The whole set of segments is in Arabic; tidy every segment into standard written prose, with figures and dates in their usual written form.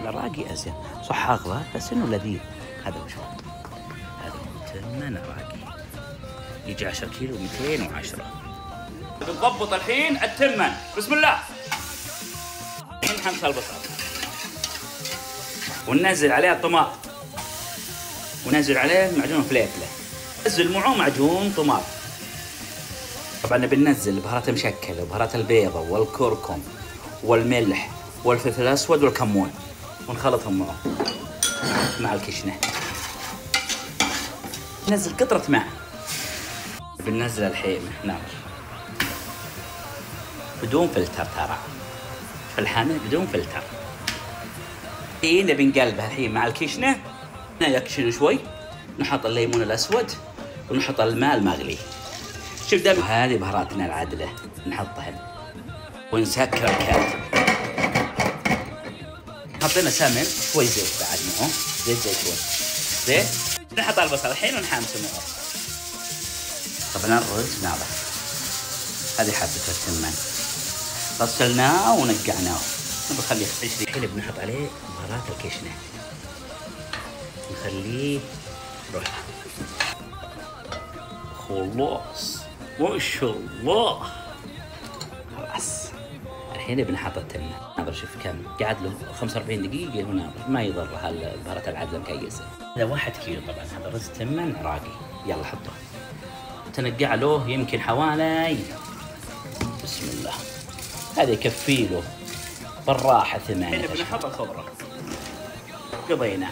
الراقي أزين صح أغلى بس إنه لذيذ. هذا وش هو؟ هذا تمن راقي يجي 10 كيلو 210. بنضبط الحين التمن. بسم الله. الحين نحمص البصل وننزل عليه الطماط وننزل عليه معجون فليفله. ننزل معه معجون طماط. طبعا بننزل البهارات المشكله وبهارات البيضة والكركم والملح والفلفل الاسود والكمون ونخلطهم معه مع الكشنه. ننزل قطره ماء. بننزل الحين نار بدون فلتر ترى في الحامل بدون فلتر. الحين بنقلبها الحين مع الكشنه يكشن شوي. نحط الليمون الاسود ونحط الماء المغلي. شوف دم هذه بهاراتنا العادله نحطها ونسكر الكاد. حطينا سمن شوي زيت بعد معه زيت شوي زيت. نحط البصل الحين ونحمسه معه. طبعا الرز ناضف. هذه حبة التمن غسلناه ونقعناه نخليه 20. الحين بنحط عليه بهارات الكشنه نخليه روح. خلاص ما شاء الله. خلاص الحين بنحط التمن. ناظر شوف كم قاعد له 45 دقيقة هنا ما يضر هالبهارات العادلة مكيسة. هذا 1 كيلو طبعا. هذا رز تمن عراقي. يلا حطه تنقع له يمكن حوالي بسم الله. هذا يكفي له بالراحة 8. الحين بنحط الخضرة. قضينا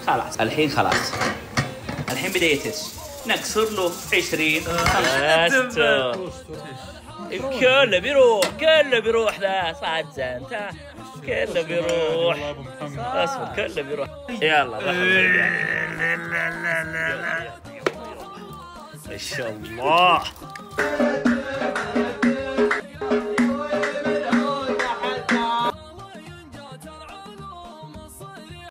خلاص. الحين خلاص. الحين بدأ يتس. نكسر له 20. كله بيروح ذا صعد زنت. كله بيروح اصبر كله بيروح. يلا ما شاء الله.